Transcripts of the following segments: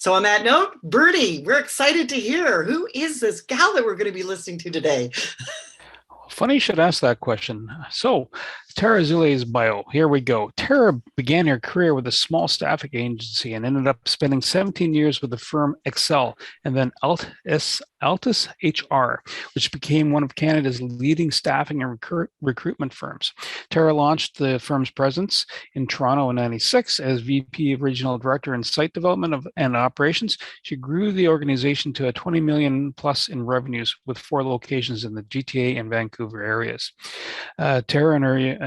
So on that note, Bernie, we're excited to hear, who is this gal that we're going to be listening to today? Funny you should ask that question. So, Tara Azulay's bio. Here we go. Tara began her career with a small staffing agency and ended up spending 17 years with the firm Excel and then Altus HR, which became one of Canada's leading staffing and recruitment firms. Tara launched the firm's presence in Toronto in '96 as VP of Regional Director in Site Development and Operations. She grew the organization to a 20 million plus in revenues with 4 locations in the GTA and Vancouver areas. Tara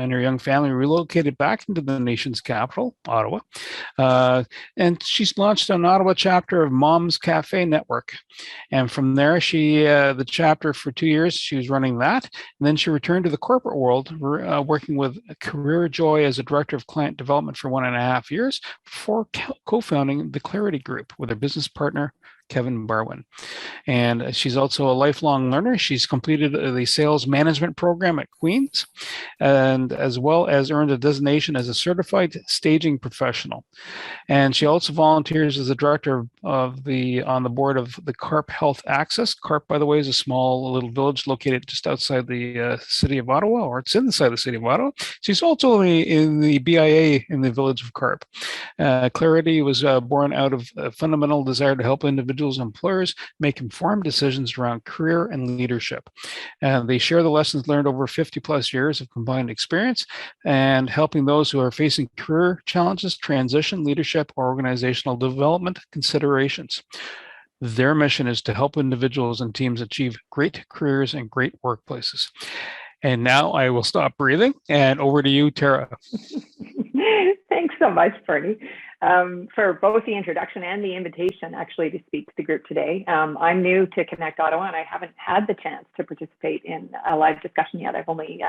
and her young family relocated back into the nation's capital, Ottawa, and she's launched an Ottawa chapter of Mom's Cafe Network. And from there, the chapter for 2 years, she was running that. And then she returned to the corporate world, working with Career Joy as a director of client development for 1.5 years before co-founding the Clariti Group with her business partner, Kevin Barwin. And she's also a lifelong learner. She's completed the sales management program at Queen's, and as well as earned a designation as a certified staging professional. And she also volunteers as a director on the board of the Carp Health Access. Carp, by the way, is a small little village located just outside the city of Ottawa, or it's inside the city of Ottawa. She's also in the BIA in the village of Carp. Clariti was born out of a fundamental desire to help individuals and employers make informed decisions around career and leadership. And they share the lessons learned over 50 plus years of combined experience and helping those who are facing career challenges, transition, leadership, or organizational development considerations. Their mission is to help individuals and teams achieve great careers and great workplaces. And now I will stop breathing and over to you, Tara. Thanks so much, Bernie, for both the introduction and the invitation actually to speak to the group today. I'm new to Connect Ottawa and I haven't had the chance to participate in a live discussion yet. I've only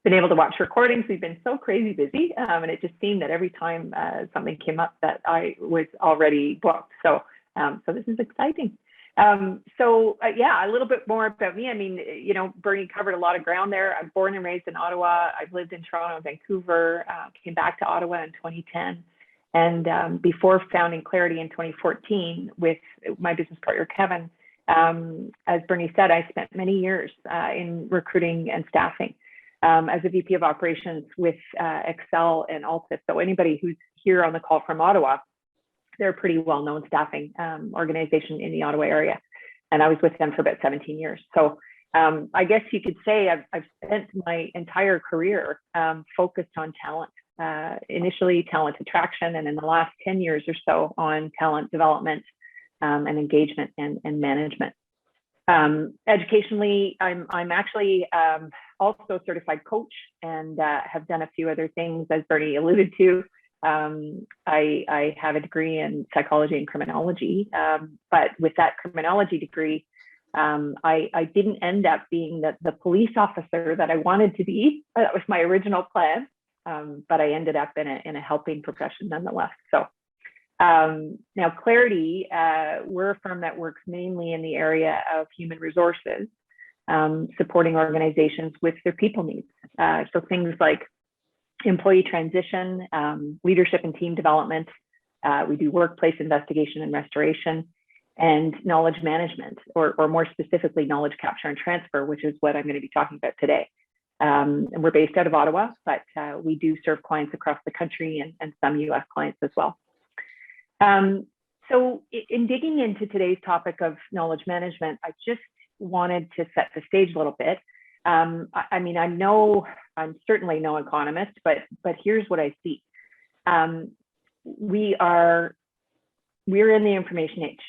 been able to watch recordings. We've been so crazy busy and it just seemed that every time something came up that I was already booked. So this is exciting. Yeah, a little bit more about me. I mean, Bernie covered a lot of ground there. I'm born and raised in Ottawa. I've lived in Toronto and Vancouver, came back to Ottawa in 2010. And before founding Clariti in 2014 with my business partner, Kevin, as Bernie said, I spent many years in recruiting and staffing as a VP of operations with Excel and Altus. So anybody who's here on the call from Ottawa, they're a pretty well-known staffing organization in the Ottawa area. And I was with them for about 17 years. So I guess you could say I've spent my entire career focused on talent, initially talent attraction, and in the last 10 years or so on talent development and engagement and management. Educationally, I'm actually also a certified coach and have done a few other things, as Bernie alluded to. I have a degree in psychology and criminology, but with that criminology degree, I didn't end up being the police officer that I wanted to be. That was my original plan, but I ended up in a helping profession nonetheless. So now Clariti, we're a firm that works mainly in the area of human resources, supporting organizations with their people needs. So things like employee transition, leadership and team development. We do workplace investigation and restoration, and knowledge management, or more specifically, knowledge capture and transfer, which is what I'm going to be talking about today. And we're based out of Ottawa, but we do serve clients across the country and some US clients as well. So in digging into today's topic of knowledge management, I just wanted to set the stage a little bit. I mean, I'm certainly no economist, but here's what I see. We're in the information age.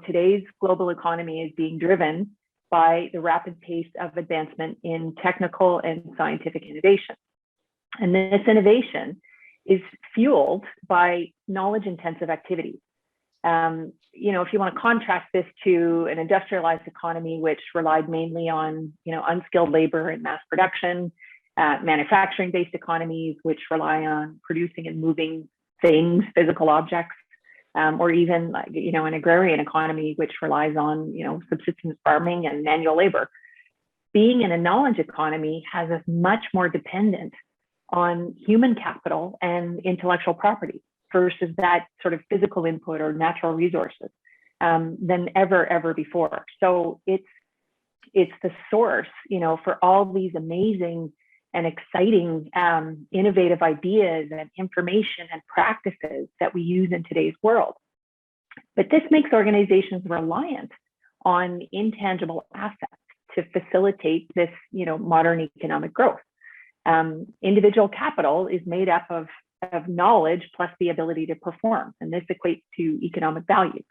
Today's global economy is being driven by the rapid pace of advancement in technical and scientific innovation. And this innovation is fueled by knowledge-intensive activities. If you want to contrast this to an industrialized economy, which relied mainly on, unskilled labor and mass production, manufacturing-based economies, which rely on producing and moving things, physical objects, or even an agrarian economy, which relies on, subsistence farming and manual labor. Being in a knowledge economy has us much more dependent on human capital and intellectual property. versus that sort of physical input or natural resources than ever before. So it's the source, for all these amazing and exciting, innovative ideas and information and practices that we use in today's world. But this makes organizations reliant on intangible assets to facilitate this, modern economic growth. Individual capital is made up of knowledge plus the ability to perform, and this equates to economic value.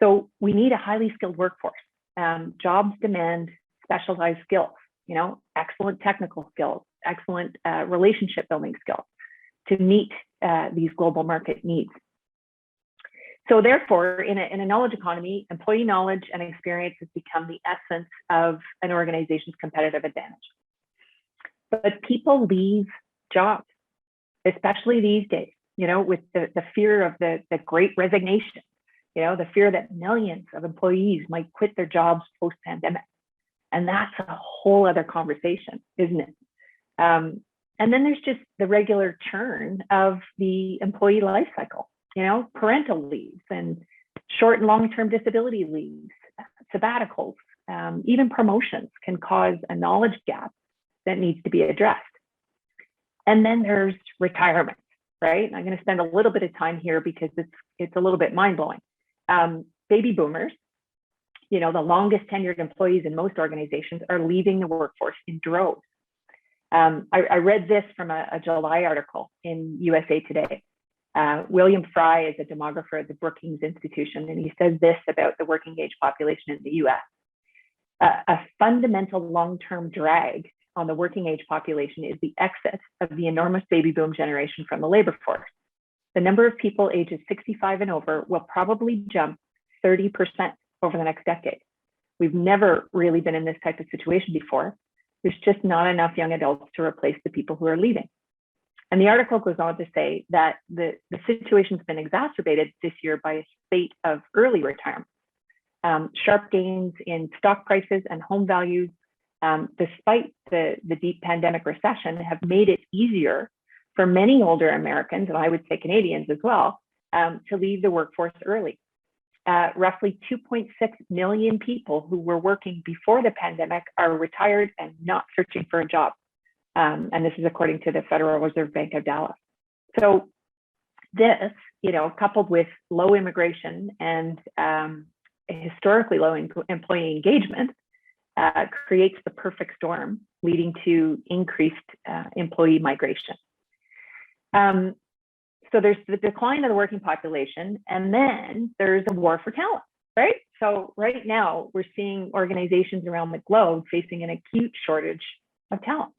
So we need a highly skilled workforce. Jobs demand specialized skills, excellent technical skills, excellent relationship building skills to meet these global market needs. So therefore, in a knowledge economy, employee knowledge and experience has become the essence of an organization's competitive advantage. But people leave jobs, especially these days, with the fear of the great resignation, the fear that millions of employees might quit their jobs post-pandemic. And that's a whole other conversation, isn't it? And then there's just the regular churn of the employee life cycle, parental leaves and short and long-term disability leaves, sabbaticals, even promotions can cause a knowledge gap that needs to be addressed. And then there's retirement, right? And I'm going to spend a little bit of time here because it's a little bit mind-blowing. Baby boomers, the longest tenured employees in most organizations are leaving the workforce in droves. I read this from a July article in USA Today. William Fry is a demographer at the Brookings Institution, and he says this about the working age population in the US. A fundamental long-term drag on the working age population is the exit of the enormous baby boom generation from the labor force. The number of people ages 65 and over will probably jump 30% over the next decade. We've never really been in this type of situation before. There's just not enough young adults to replace the people who are leaving. And the article goes on to say that the situation's been exacerbated this year by a spate of early retirement. Sharp gains in stock prices and home values, despite the deep pandemic recession, have made it easier for many older Americans, and I would say Canadians as well, to leave the workforce early. Roughly 2.6 million people who were working before the pandemic are retired and not searching for a job. And this is according to the Federal Reserve Bank of Dallas. So this, coupled with low immigration and historically low employee engagement, creates the perfect storm, leading to increased employee migration. So there's the decline of the working population, and then there's a war for talent, right? So right now, we're seeing organizations around the globe facing an acute shortage of talent.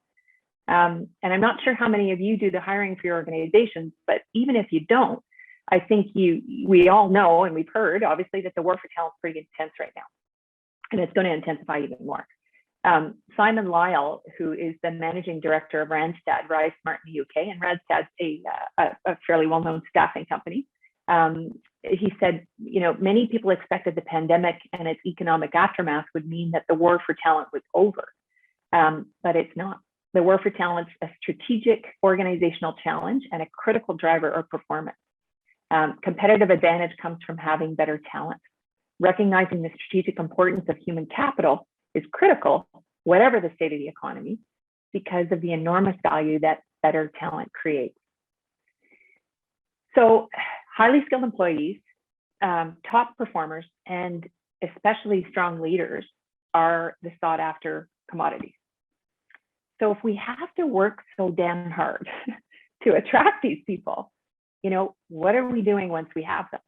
And I'm not sure how many of you do the hiring for your organizations, but even if you don't, I think we all know, and we've heard, obviously, that the war for talent is pretty intense right now, and it's going to intensify even more. Simon Lyle, who is the managing director of Randstad, Rise Smart in the UK, and Randstad's a fairly well-known staffing company. He said, many people expected the pandemic and its economic aftermath would mean that the war for talent was over, but it's not. The war for talent is a strategic organizational challenge and a critical driver of performance. Competitive advantage comes from having better talent. Recognizing the strategic importance of human capital is critical, whatever the state of the economy, because of the enormous value that better talent creates. So highly skilled employees, top performers, and especially strong leaders are the sought after commodities. So if we have to work so damn hard to attract these people, what are we doing once we have them?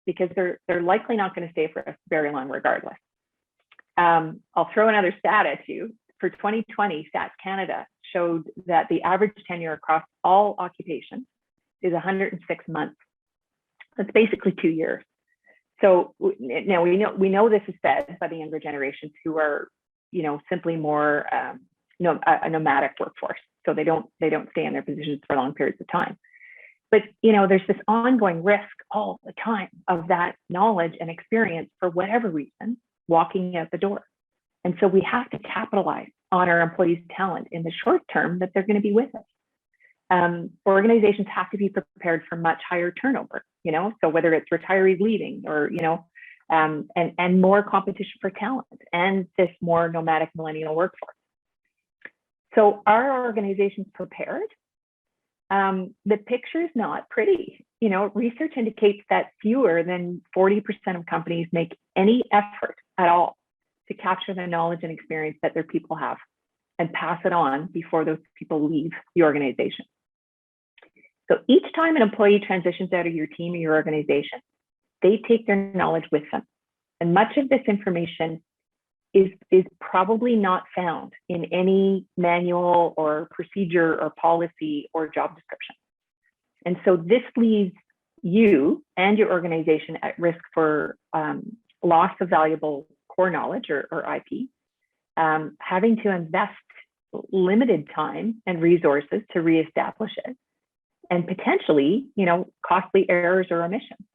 Because they're likely not going to stay for very long regardless. I'll throw another stat at you. For 2020, Stats Canada showed that the average tenure across all occupations is 106 months. That's basically 2 years. So now we know this is fed by the younger generations who are, simply more a nomadic workforce. So they don't stay in their positions for long periods of time. But there's this ongoing risk all the time of that knowledge and experience, for whatever reason, walking out the door. And so we have to capitalize on our employees' talent in the short term that they're going to be with us. Organizations have to be prepared for much higher turnover, so whether it's retirees leaving or, and more competition for talent and this more nomadic millennial workforce. So are organizations prepared? The picture is not pretty. Research indicates that fewer than 40% of companies make any effort at all to capture the knowledge and experience that their people have and pass it on before those people leave the organization. So each time an employee transitions out of your team or your organization, they take their knowledge with them. And much of this information is probably not found in any manual or procedure or policy or job description. And so this leaves you and your organization at risk for loss of valuable core knowledge or IP, having to invest limited time and resources to reestablish it, and potentially, costly errors or omissions.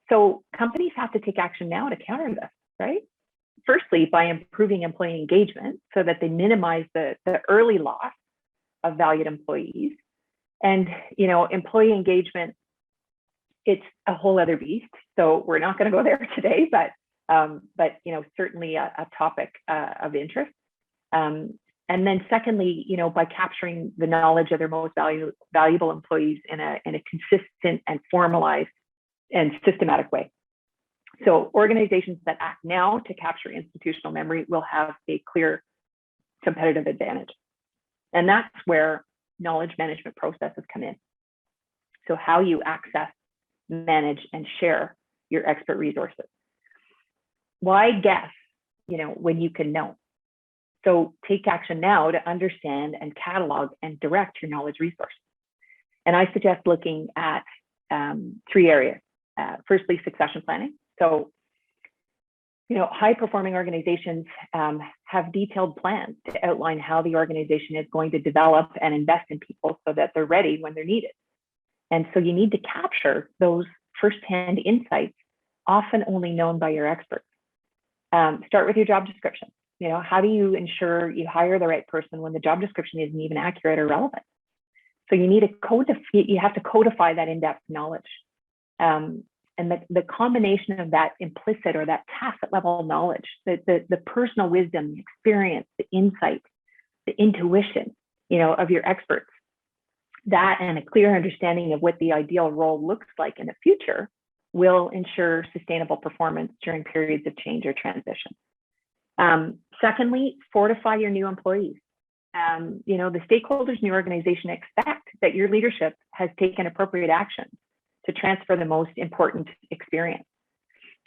So companies have to take action now to counter this, right? Firstly, by improving employee engagement so that they minimize the early loss of valued employees. And, employee engagement, it's a whole other beast. So we're not going to go there today, but certainly a topic of interest. And then secondly, by capturing the knowledge of their most valuable employees in a consistent and formalized and systematic way. So organizations that act now to capture institutional memory will have a clear competitive advantage. And that's where knowledge management processes come in. So how you access, manage, and share your expert resources. Why guess, when you can know? So take action now to understand and catalog and direct your knowledge resources. And I suggest looking at 3 areas. Firstly, succession planning. So, high-performing organizations have detailed plans to outline how the organization is going to develop and invest in people so that they're ready when they're needed. And so you need to capture those firsthand insights, often only known by your experts. Start with your job description. How do you ensure you hire the right person when the job description isn't even accurate or relevant? So you have to codify that in-depth knowledge. And the combination of that implicit or that tacit level knowledge, the personal wisdom, the experience, the insight, the intuition, of your experts, that and a clear understanding of what the ideal role looks like in the future will ensure sustainable performance during periods of change or transition. Secondly, fortify your new employees. The stakeholders in your organization expect that your leadership has taken appropriate action to transfer the most important experience.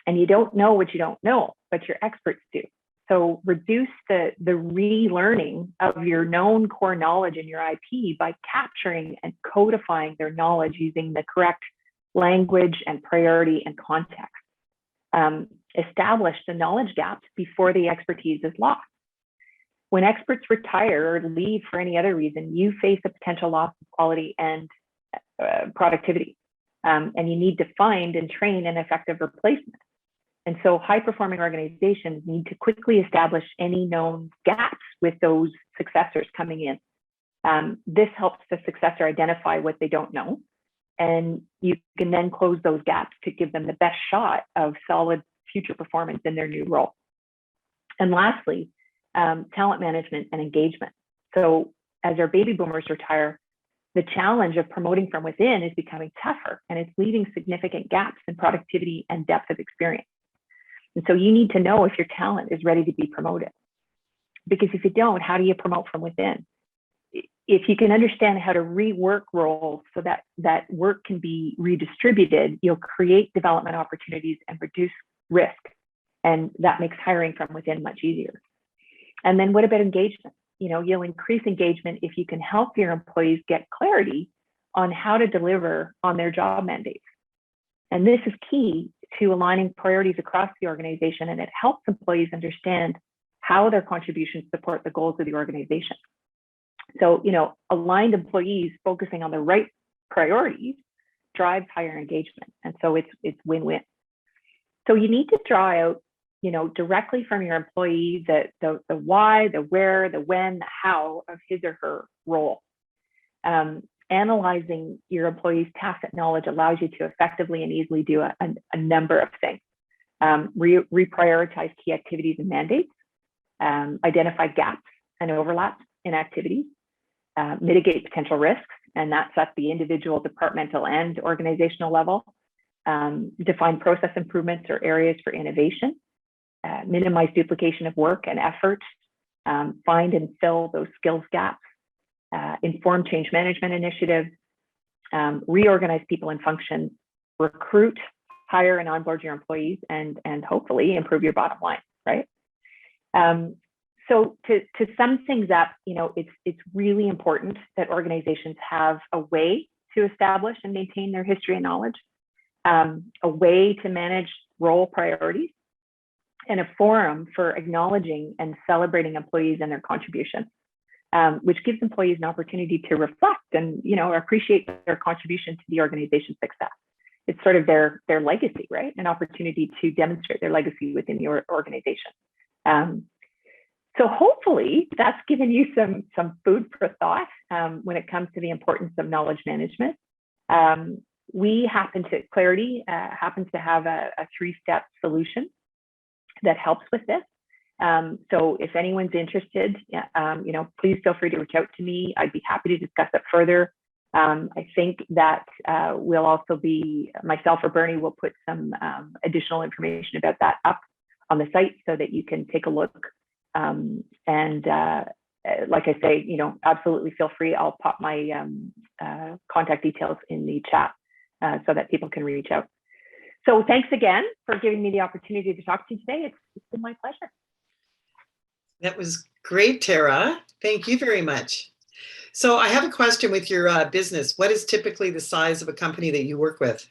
And you don't know what you don't know, but your experts do. So reduce the relearning of your known core knowledge in your IP by capturing and codifying their knowledge using the correct language and priority and context. Establish the knowledge gaps before the expertise is lost. When experts retire or leave for any other reason, you face a potential loss of quality and productivity. And you need to find and train an effective replacement. And so high-performing organizations need to quickly establish any known gaps with those successors coming in. This helps the successor identify what they don't know, and you can then close those gaps to give them the best shot of solid future performance in their new role. And lastly, talent management and engagement. So as our baby boomers retire, the challenge of promoting from within is becoming tougher, and it's leaving significant gaps in productivity and depth of experience. And so you need to know if your talent is ready to be promoted. Because if you don't, how do you promote from within? If you can understand how to rework roles so that work can be redistributed, you'll create development opportunities and reduce risk. And that makes hiring from within much easier. And then what about engagement? You'll increase engagement if you can help your employees get clarity on how to deliver on their job mandates. And this is key to aligning priorities across the organization, and it helps employees understand how their contributions support the goals of the organization. So, aligned employees focusing on the right priorities drives higher engagement. And so it's win-win. So you need to draw out directly from your employee the why, the where, the when, the how of his or her role. analyzing your employees' tacit knowledge allows you to effectively and easily do a number of things. Reprioritize key activities and mandates, identify gaps and overlaps in activities, mitigate potential risks, and that's at the individual, departmental, and organizational level. Define process improvements or areas for innovation, minimize duplication of work and effort, find and fill those skills gaps, inform change management initiatives, reorganize people and functions, recruit, hire and onboard your employees, and hopefully improve your bottom line, right? So to sum things up, it's really important that organizations have a way to establish and maintain their history and knowledge, a way to manage role priorities, and a forum for acknowledging and celebrating employees and their contribution, which gives employees an opportunity to reflect and appreciate their contribution to the organization's success. It's sort of their legacy, right? An opportunity to demonstrate their legacy within your organization. So hopefully that's given you some food for thought when it comes to the importance of knowledge management. Clariti happens to have a 3-step solution that helps with this. So if anyone's interested, please feel free to reach out to me. I'd be happy to discuss it further. I think that we'll also myself or Bernie will put some additional information about that up on the site so that you can take a look. Like I say, absolutely feel free. I'll pop my contact details in the chat so that people can reach out. So thanks again for giving me the opportunity to talk to you today. It's been my pleasure. That was great, Tara. Thank you very much. So I have a question with your business. What is typically the size of a company that you work with?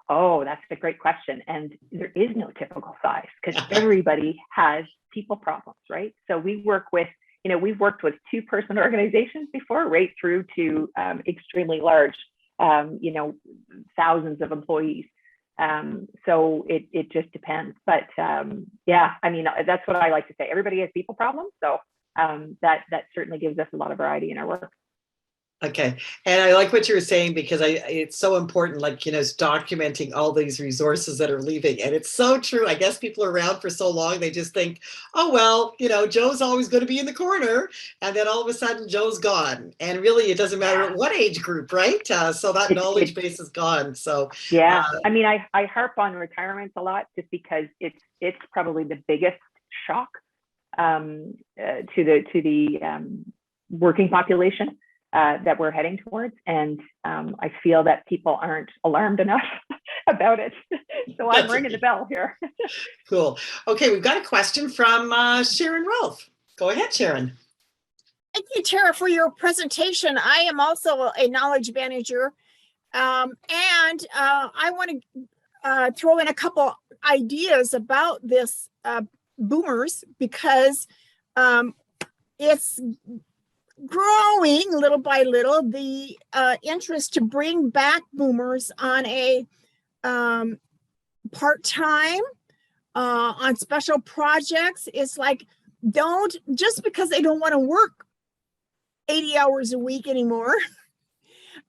Oh, that's a great question. And there is no typical size because everybody has people problems, right? So we work with, we've worked with 2-person organizations before, right through to extremely large, thousands of employees. So it just depends. But yeah, that's what I like to say. Everybody has people problems. So that certainly gives us a lot of variety in our work. Okay. And I like what you were saying because it's so important, it's documenting all these resources that are leaving. And it's so true. I guess people are around for so long, they just think, oh, well, Joe's always going to be in the corner. And then all of a sudden Joe's gone. And really, it doesn't matter what age group, right? So that knowledge base is gone. So yeah, I harp on retirements a lot just because it's probably the biggest shock to the working population that we're heading towards. And I feel that people aren't alarmed enough about it. So I'm ringing the bell here. Cool. Okay, we've got a question from Sharon Rolfe. Go ahead, Sharon. Thank you, Tara, for your presentation. I am also a knowledge manager. And I want to throw in a couple ideas about this boomers because it's growing little by little, the interest to bring back boomers on a part-time, on special projects. It's like, just because they don't want to work 80 hours a week anymore,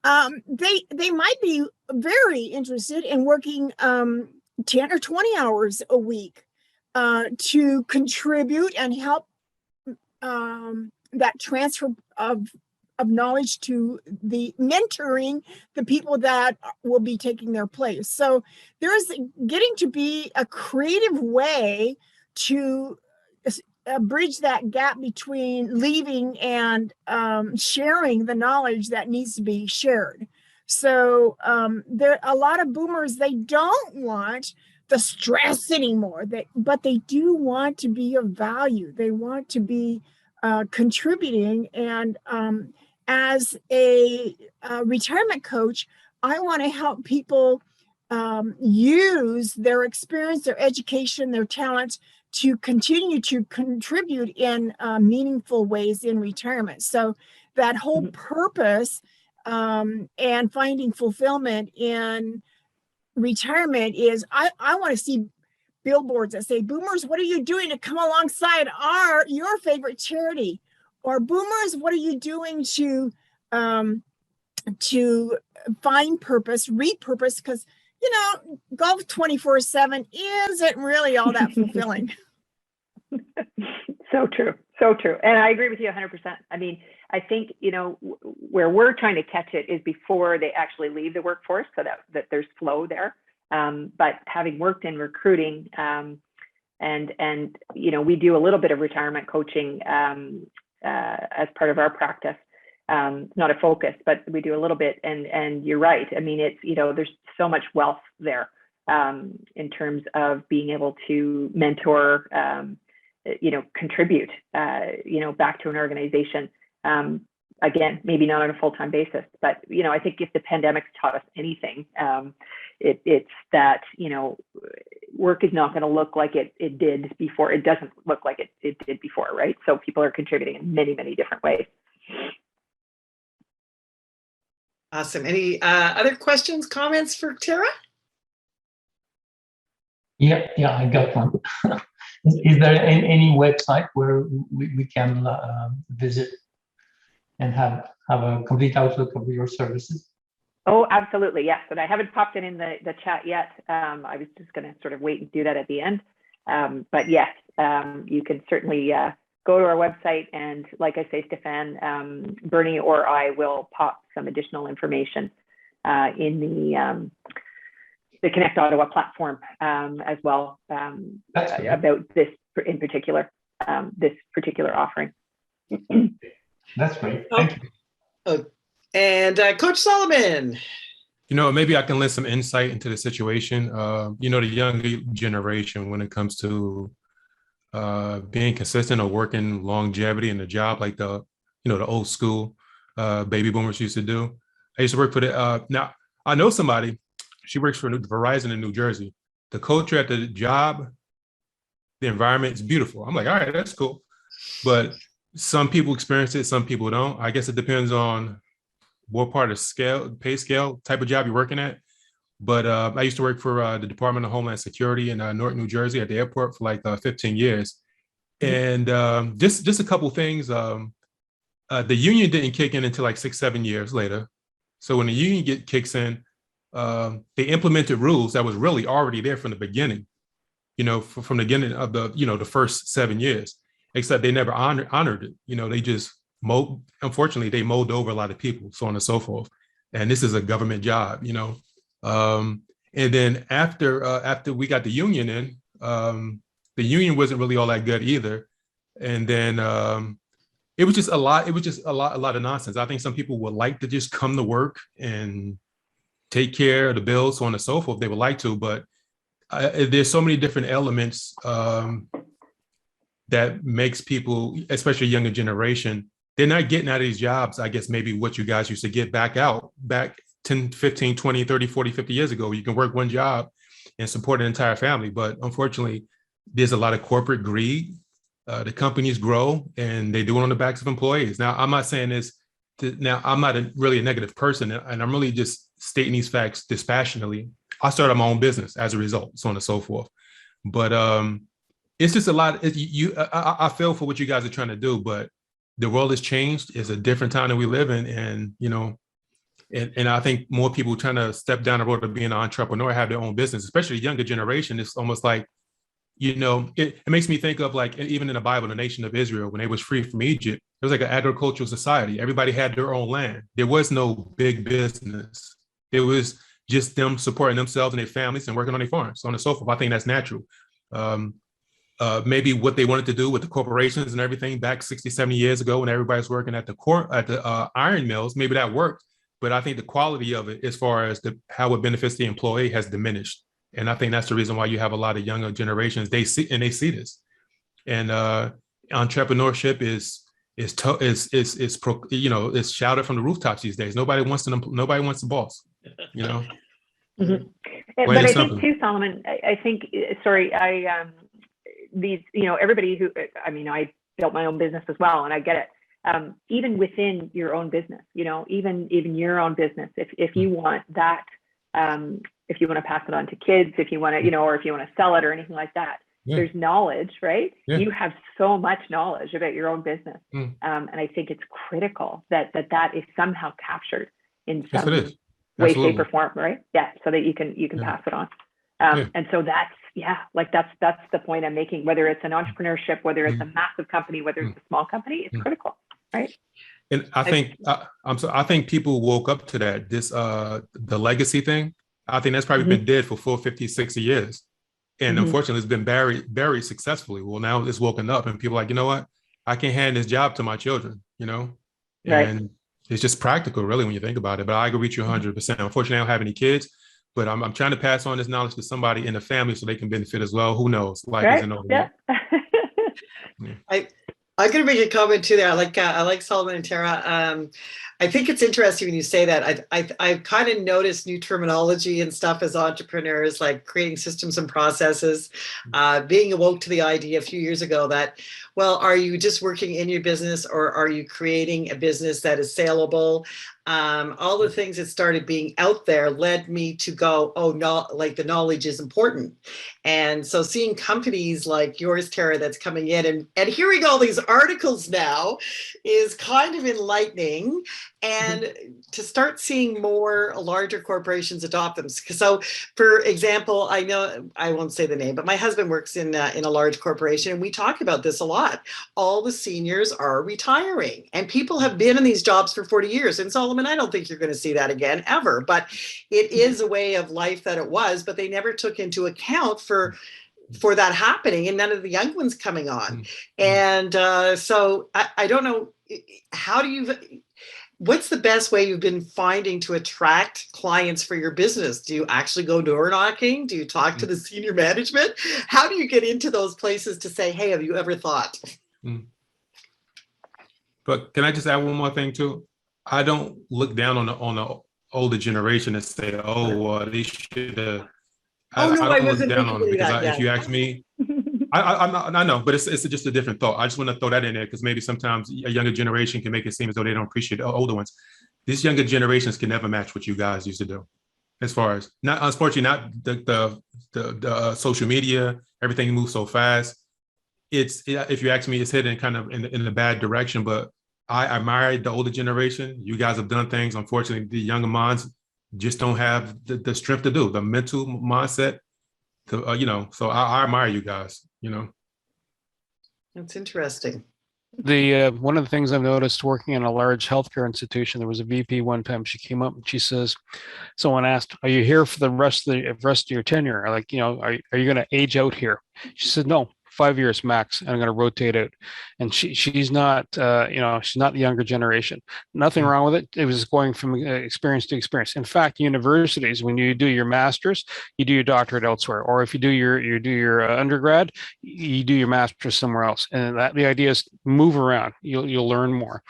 they might be very interested in working 10 or 20 hours a week to contribute and help that transfer of knowledge to the mentoring the people that will be taking their place. So there's getting to be a creative way to bridge that gap between leaving and sharing the knowledge that needs to be shared. So there are a lot of boomers, they don't want the stress anymore, but they do want to be of value. They want to be contributing. And as a retirement coach, I want to help people use their experience, their education, their talents to continue to contribute in meaningful ways in retirement. So that whole purpose and finding fulfillment in retirement is, I want to see billboards that say, boomers, what are you doing to come alongside your favorite charity? Or boomers, what are you doing to to find purpose, repurpose, because, golf 24/7 isn't really all that fulfilling. So true. So true. And I agree with you 100%. I mean, I think, where we're trying to catch it is before they actually leave the workforce, so that there's flow there. But having worked in recruiting, and we do a little bit of retirement coaching as part of our practice. Not a focus, but we do a little bit. And you're right. I mean, it's, there's so much wealth there in terms of being able to mentor, contribute, back to an organization. Again, maybe not on a full-time basis, but, I think if the pandemic's taught us anything, it's that, work is not going to look like it did before. It doesn't look like it did before, right? So people are contributing in many, many different ways. Awesome. Any other questions, comments for Tara? Yeah, I got one. Is there any website where we can visit and have a complete outlook of your services? Oh, absolutely. Yes. And I haven't popped it in the chat yet. I was just going to sort of wait and do that at the end. But yes, you can certainly go to our website. And like I say, Stefan, Bernie or I will pop some additional information in the Connect Ottawa platform as well about this in particular, this particular offering. That's great. Thank you. Oh, and Coach Solomon. Maybe I can lend some insight into the situation. The younger generation, when it comes to being consistent or working longevity in a job like the old school baby boomers used to do. I used to work for now I know somebody, she works for Verizon in New Jersey. The culture at the job, the environment is beautiful. I'm like, all right, that's cool. But some people experience it, some people don't. I guess it depends on what part of pay scale type of job you're working at. But I used to work for the Department of Homeland Security in Newark, New Jersey at the airport for like 15 years. And just a couple things. The union didn't kick in until like 6-7 years later. So when the union kicks in, they implemented rules that was really already there from the beginning, from the beginning of the first 7 years, except they never honored it. They just unfortunately, they mowed over a lot of people, so on and so forth. And this is a government job, and then after we got the union in, the union wasn't really all that good either. And then it was just a lot of nonsense. I think some people would like to just come to work and take care of the bills, so on and so forth. They would like to, but there's so many different elements that makes people, especially younger generation, they're not getting out of these jobs, I guess maybe what you guys used to get back 10, 15, 20, 30, 40, 50 years ago. You can work one job and support an entire family. But unfortunately, there's a lot of corporate greed. The companies grow and they do it on the backs of employees. Now, I'm not saying this, I'm not really a negative person, and I'm really just stating these facts dispassionately. I started my own business as a result, so on and so forth. But it's just a lot. I feel for what you guys are trying to do, but the world has changed. It's a different time that we live in. And, and I think more people trying to step down the road of being an entrepreneur, have their own business, especially the younger generation. It's almost like, it makes me think of like, even in the Bible, the nation of Israel, when they was free from Egypt, it was like an agricultural society. Everybody had their own land. There was no big business. It was just them supporting themselves and their families and working on their farms, so on and so forth. I think that's natural. Maybe what they wanted to do with the corporations and everything back 60, 70 years ago when everybody was working at the iron mills, maybe that worked. But I think the quality of it, as far as how it benefits the employee, has diminished. And I think that's the reason why you have a lot of younger generations. They see this. And entrepreneurship is shouted from the rooftops these days. Nobody wants the boss. Mm-hmm. But I think too, Solomon, these, everybody who, I built my own business as well, and I get it. Even within your own business, even your own business, if you want that, if you want to pass it on to kids, if you want to, or if you want to sell it or anything like that, there's knowledge, right? Yeah. You have so much knowledge about your own business. And I think it's critical that is somehow captured in Yes, it some is. way, shape, Absolutely. or form, right? Yeah, so that you can Yeah. pass it on. Yeah. And so that's that's the point I'm making. Whether it's an entrepreneurship, whether it's a massive company, whether it's a small company, it's critical, right? And I think I think people woke up to that. The legacy thing. I think that's probably been dead for 50, 60 years. And unfortunately, it's been buried successfully. Well, now it's woken up, and people are like, you know what? I can hand this job to my children, and Right. it's just practical, really, when you think about it. But I agree with you 100%. Unfortunately, I don't have any kids, but I'm trying to pass on this knowledge to somebody in the family so they can benefit as well. Who knows? Life Right. isn't over Yeah. yet. I'm going to make a comment too there. I like Solomon and Tara. I think it's interesting when you say that. I've kind of noticed new terminology and stuff as entrepreneurs, like creating systems and processes, being awoke to the idea a few years ago that, well, are you just working in your business or are you creating a business that is saleable? All the things that started being out there led me to go, oh, no, like the knowledge is important. And so seeing companies like yours, Tara, that's coming in and hearing all these articles now is kind of enlightening. And to start seeing more larger corporations adopt them. So, for example, I know I won't say the name, but my husband works in a large corporation, and we talk about this a lot. All the seniors are retiring, and people have been in these jobs for 40 years. And Solomon, I don't think you're going to see that again ever, but it is a way of life that it was. But they never took into account for that happening, and none of the young ones coming on. And so I don't know, what's the best way you've been finding to attract clients for your business? Do you actually go door knocking? Do you talk to the senior management? How do you get into those places to say, hey, have you ever thought? But can I just add one more thing too? I don't look down on the older generation and say, oh, well, they should have. I don't look down on them because if you ask me, I know, but it's just a different thought. I just want to throw that in there because maybe sometimes a younger generation can make it seem as though they don't appreciate the older ones. These younger generations can never match what you guys used to do, as far as not, unfortunately, not the social media. Everything moves so fast. If you ask me, it's heading kind of in the bad direction. But I admire the older generation. You guys have done things. Unfortunately, the younger minds just don't have the strength to do the mental mindset. So I admire you guys. That's interesting. One of the things I've noticed working in a large healthcare institution, there was a VP one time. She came up and she says, someone asked, "Are you here for the rest of your tenure? Like, are you going to age out here?" She said, "No, 5 years max, and I'm going to rotate out." And she's not, she's not the younger generation. Nothing wrong with it. It was going from experience to experience. In fact, universities, when you do your master's, you do your doctorate elsewhere, or if you do your undergrad, you do your master's somewhere else. And the idea is move around. You'll learn more.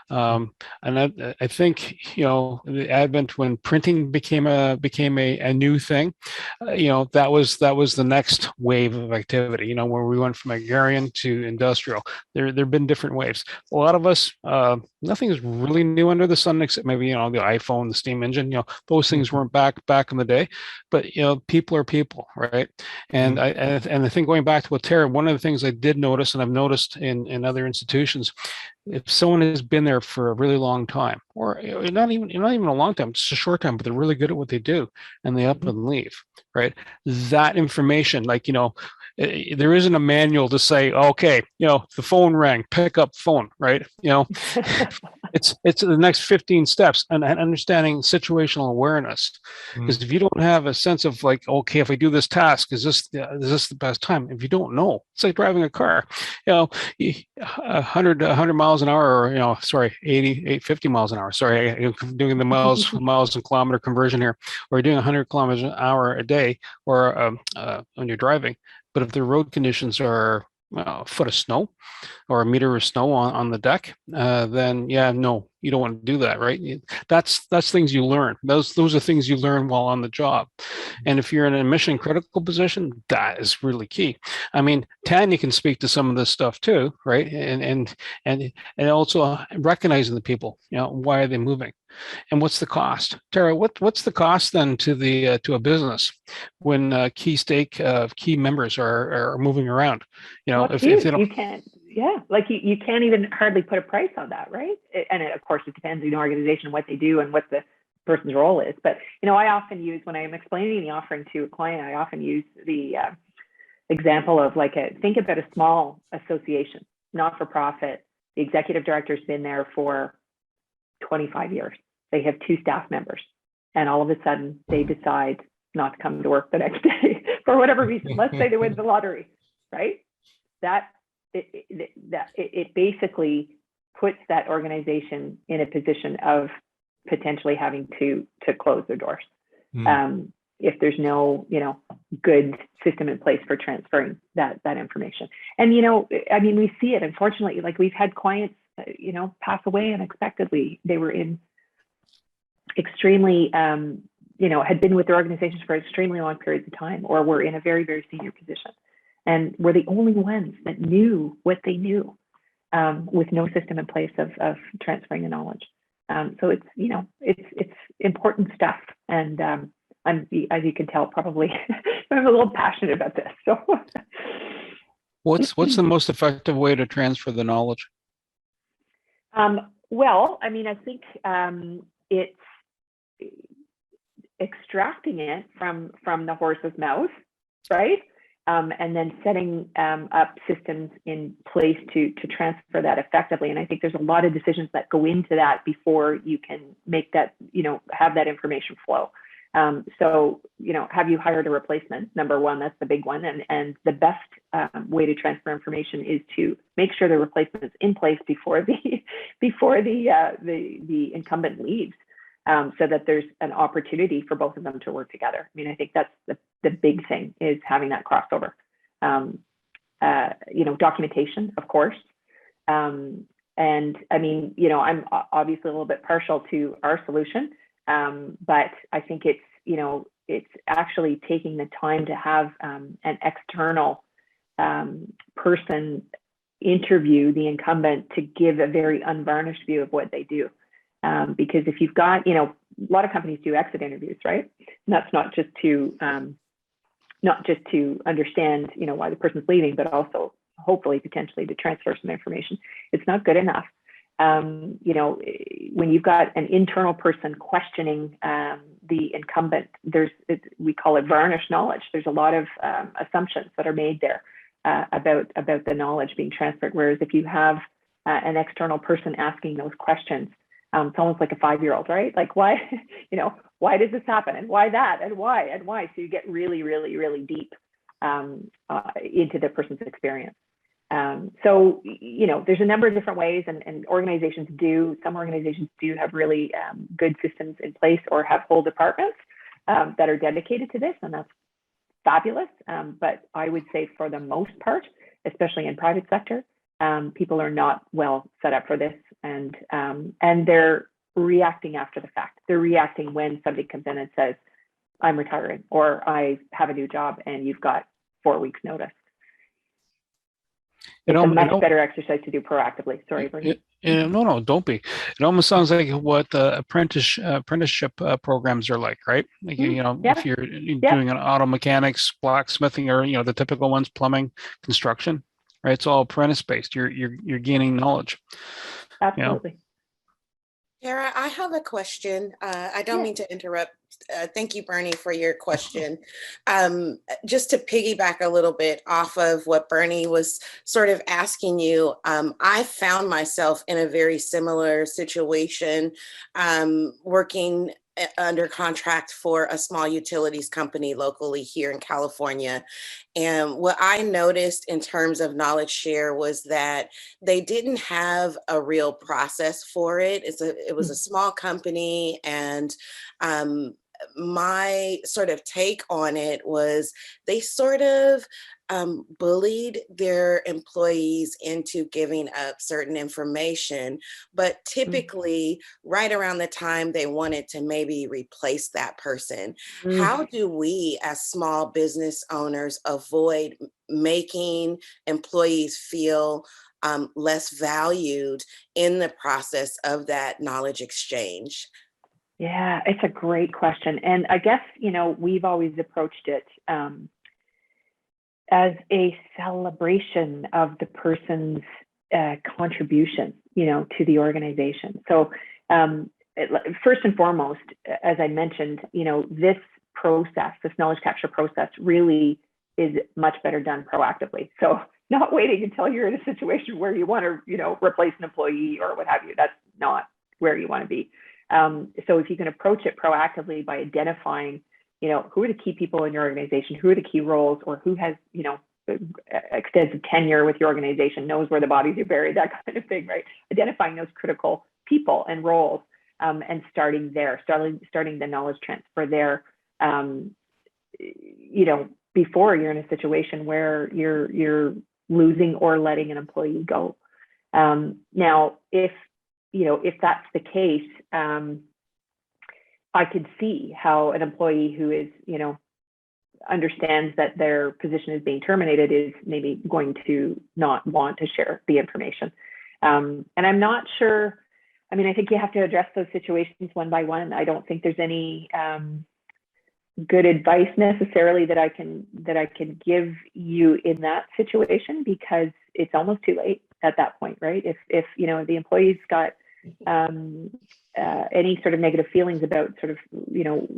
And I think the advent when printing became a new thing, that was the next wave of activity. Where we went from agrarian to industrial. There've been different waves. A lot of us, nothing is really new under the sun except maybe the iPhone, the steam engine. Those things weren't back in the day, but people are people, right? And I think going back to what Tara, one of the things I did notice, and I've noticed in other institutions, if someone has been there for a really long time, or not even a long time, just a short time, but they're really good at what they do, and they up and leave, right? That information, there isn't a manual to say, okay, the phone rang, pick up phone, right? It's the next 15 steps and understanding situational awareness. Because if you don't have a sense of okay, if I do this task, is this the best time? If you don't know, it's like driving a car, 100 miles an hour, or 50 miles an hour. Sorry, I'm doing the miles and kilometer conversion here. Or you're doing 100 kilometers an hour a day, or when you're driving. But if the road conditions are a foot of snow or a meter of snow on the deck, then no, you don't want to do that, right? That's things you learn. Those are things you learn while on the job. And if you're in a mission critical position, that is really key. I mean, Tanya can speak to some of this stuff too, right? And also recognizing the people, why are they moving? And what's the cost? Tara, what's the cost then to a business when key members are moving around? If they don't, you can't, you can't even hardly put a price on that, right? And of course, it depends on the organization, what they do, and what the person's role is. But, I often use, when I'm explaining the offering to a client, I often use the example of think about a small association, not-for-profit. The executive director's been there for 25 years. They have 2 staff members, and all of a sudden they decide not to come to work the next day for whatever reason. Let's say they win the lottery, right? It basically puts that organization in a position of potentially having to close their doors. If there's no, good system in place for transferring that information. And, we see it, unfortunately, we've had clients, pass away unexpectedly. They were in extremely, had been with their organizations for extremely long periods of time, or were in a very, very senior position. And we're the only ones that knew what they knew, with no system in place of transferring the knowledge. So it's important stuff. And I'm, as you can tell, probably I'm a little passionate about this. So what's the most effective way to transfer the knowledge? Well, I think it's extracting it from the horse's mouth, right? And then setting up systems in place to transfer that effectively. And I think there's a lot of decisions that go into that before you can make that, have that information flow. So, have you hired a replacement? Number one, that's the big one. And the best way to transfer information is to make sure the replacement is in place before the incumbent leaves, so that there's an opportunity for both of them to work together. I think that's the big thing, is having that crossover. Documentation, of course. And I'm obviously a little bit partial to our solution. But I think it's actually taking the time to have an external person interview the incumbent to give a very unvarnished view of what they do. Because if you've got, a lot of companies do exit interviews, right? And that's not just to understand, why the person's leaving, but also hopefully potentially to transfer some information. It's not good enough. When you've got an internal person questioning the incumbent, we call it varnished knowledge. There's a lot of assumptions that are made there about the knowledge being transferred. Whereas if you have an external person asking those questions, it's almost like a 5-year-old, right? Like, why, why does this happen, and why that, and why? So you get really, really, really deep into the person's experience. So, there's a number of different ways, and some organizations do have really good systems in place, or have whole departments that are dedicated to this, and that's fabulous. But I would say for the most part, especially in private sector, people are not well set up for this, and they're reacting after the fact. They're reacting when somebody comes in and says, I'm retiring, or I have a new job, and you've got 4 weeks notice. It's a much better exercise to do proactively. Sorry, Bernie. No, don't be. It almost sounds like what the apprenticeship programs are like, right? Like, if you're doing an auto mechanics, blacksmithing, or the typical ones, plumbing, construction, right? It's all apprentice based. You're gaining knowledge. Absolutely. Tara, I have a question. I don't mean to interrupt. Thank you, Bernie, for your question. Just to piggyback a little bit off of what Bernie was sort of asking you, I found myself in a very similar situation, working under contract for a small utilities company locally here in California. And what I noticed in terms of knowledge share was that they didn't have a real process for it. It was a small company, and my sort of take on it was they sort of bullied their employees into giving up certain information, but typically right around the time they wanted to maybe replace that person. How do we as small business owners avoid making employees feel less valued in the process of that knowledge exchange? Yeah, it's a great question. And I guess, we've always approached it as a celebration of the person's contribution, to the organization. So first and foremost, as I mentioned, this process, this knowledge capture process really is much better done proactively. So not waiting until you're in a situation where you want to, replace an employee or what have you. That's not where you want to be. So if you can approach it proactively by identifying, who are the key people in your organization, who are the key roles, or who has, extensive tenure with your organization, knows where the bodies are buried, that kind of thing, right? Identifying those critical people and roles, and starting there, starting the knowledge transfer there, before you're in a situation where you're losing or letting an employee go. Now, if that's the case, I could see how an employee who is, understands that their position is being terminated is maybe going to not want to share the information. And I'm not sure, I think you have to address those situations one by one. I don't think there's any good advice necessarily that I can give you in that situation, because it's almost too late at that point, right? If the employee's got any sort of negative feelings about sort of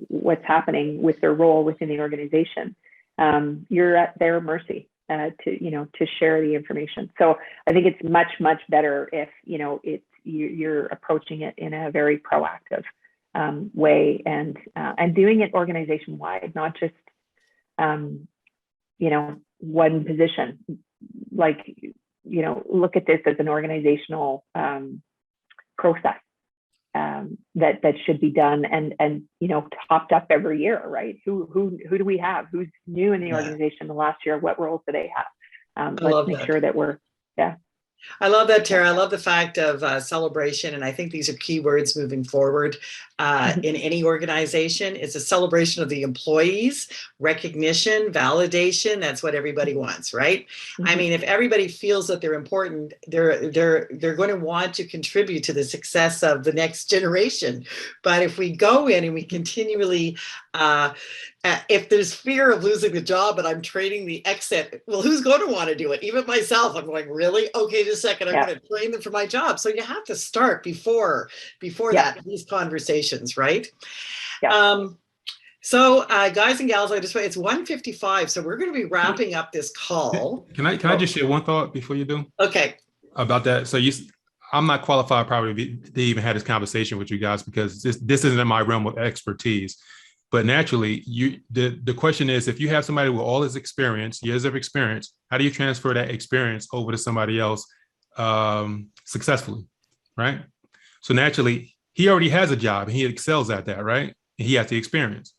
what's happening with their role within the organization, you're at their mercy to share the information. So I think it's much better if you're approaching it in a very proactive way, and doing it organization wide, not just one position. Like, look at this as an organizational process that should be done and topped up every year, right? Who do we have? Who's new in the organization the last year? What roles do they have? Let's make sure that we're I love that, Tara. I love the fact of celebration. And I think these are key words moving forward in any organization. It's a celebration of the employees, recognition, validation. That's what everybody wants, right? I mean, if everybody feels that they're important, they're going to want to contribute to the success of the next generation. But if we go in and we continually, if there's fear of losing the job and I'm training the exit, well, who's going to want to do it? Even myself, I'm going, really? Okay, just a second, I'm going to train them for my job. So you have to start before that, these conversations, right? So guys and gals, it's 1:55, so we're going to be wrapping up this call. Can I just share one thought before you do? Okay. About that. So I'm not qualified probably to even have this conversation with you guys, because this isn't in my realm of expertise. But naturally, the question is, if you have somebody with all his experience, years of experience, how do you transfer that experience over to somebody else successfully, right? So naturally, he already has a job and he excels at that, right? And he has the experience.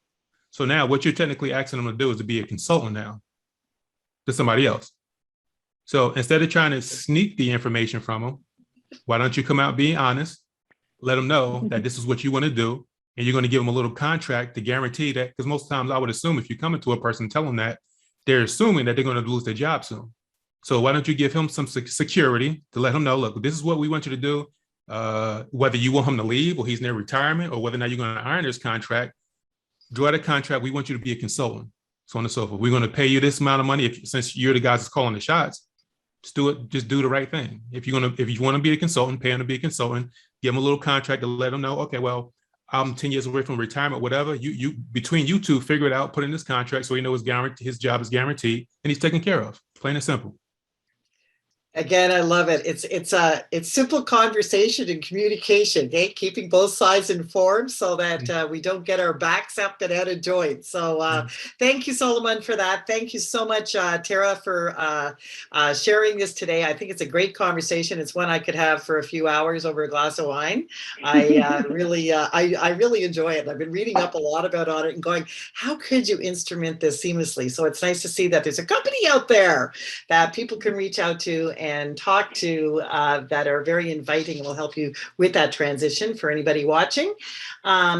So now what you're technically asking him to do is to be a consultant now to somebody else. So instead of trying to sneak the information from him, why don't you come out being honest, let him know that this is what you want to do, and you're going to give them a little contract to guarantee that, because most times I would assume if you come into a person and tell them that, they're assuming that they're going to lose their job soon. So why don't you give him some security to let him know, look, this is what we want you to do, whether you want him to leave or he's near retirement, or whether or not you're going to iron this contract, draw the contract. We want you to be a consultant, so on and so forth. We're going to pay you this amount of money. Since you're the guys that's calling the shots, just do it. Just do the right thing. If you want to be a consultant, pay him to be a consultant, give him a little contract to let him know, okay, well, I'm 10 years away from retirement, whatever. You between you two, figure it out, put in this contract so he knows his job is guaranteed and he's taken care of. Plain and simple. Again, I love it. It's simple conversation and communication, okay? Keeping both sides informed so that we don't get our backs up and out of joint. So thank you, Solomon, for that. Thank you so much, Tara, for sharing this today. I think it's a great conversation. It's one I could have for a few hours over a glass of wine. I really enjoy it. I've been reading up a lot about it and going, how could you instrument this seamlessly? So it's nice to see that there's a company out there that people can reach out to and talk to that are very inviting and will help you with that transition for anybody watching.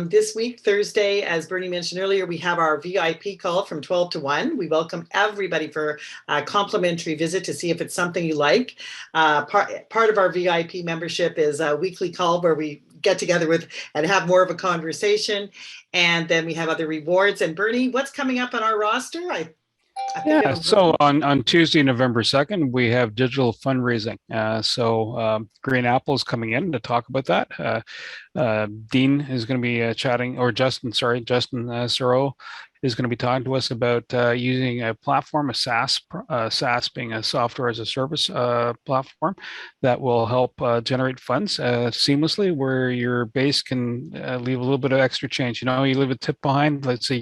This week, Thursday, as Bernie mentioned earlier, we have our VIP call from 12 to 1. We welcome everybody for a complimentary visit to see if it's something you like. Part of our VIP membership is a weekly call where we get together with and have more of a conversation. And then we have other rewards. And Bernie, what's coming up on our roster? I think Yeah, so on Tuesday, November 2nd, we have digital fundraising. Green Apple is coming in to talk about that. Dean is going to be chatting, or Justin Soro is going to be talking to us about using a platform, a SaaS being a software as a service platform that will help generate funds seamlessly, where your base can leave a little bit of extra change. You know, you leave a tip behind. Let's say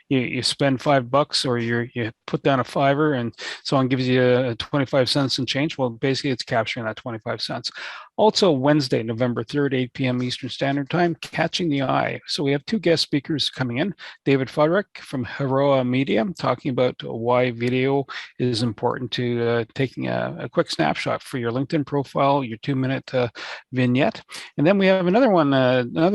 you spend $5, or you put down a $5, and someone gives you 25 cents and change. Well, basically, it's capturing that 25 cents. Also, Wednesday, November 3rd, 8 p.m. Eastern Standard Time, Catching the Eye. So we have two guest speakers coming in. David Fudrick from Heroa Media, talking about why video is important to taking a quick snapshot for your LinkedIn profile, your 2-minute vignette. And then we have another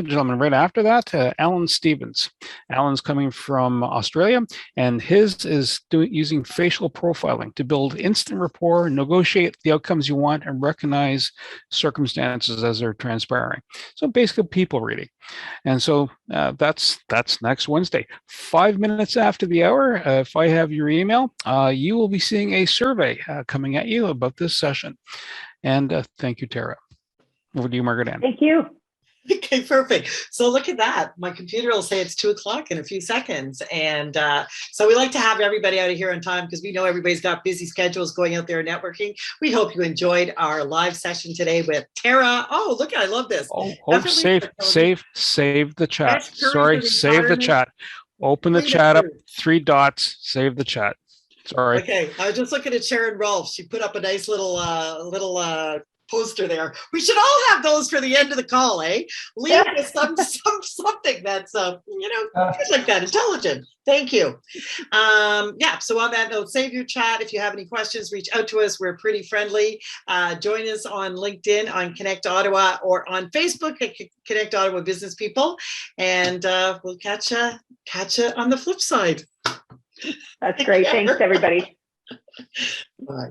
gentleman right after that, Alan Stevens. Alan's coming from Australia, and his is using facial profiling to build instant rapport, negotiate the outcomes you want, and recognize circumstances as they're transpiring. So basically people reading. And so that's next Wednesday. 5 minutes after the hour, if I have your email, you will be seeing a survey coming at you about this session. And thank you, Tara. Over to you, Margaret Ann. Thank you. Okay, perfect. So look at that. My computer will say it's 2:00 in a few seconds. And so we like to have everybody out of here on time, because we know everybody's got busy schedules going out there networking. We hope you enjoyed our live session today with Tara. Oh, look, I love this. Save the chat. Sorry, save the chat. Open the chat up, 3 dots, save the chat. Sorry. Okay, I was just looking at Sharon Rolfe. She put up a nice little poster there. We should all have those for the end of the call, eh? Leave with something that's good like that, intelligent. Thank you. So on that note, save your chat. If you have any questions, reach out to us. We're pretty friendly. Join us on LinkedIn, on Connect Ottawa, or on Facebook at Connect Ottawa Business People. And we'll catch you on the flip side. That's great. Thanks, everybody. Bye.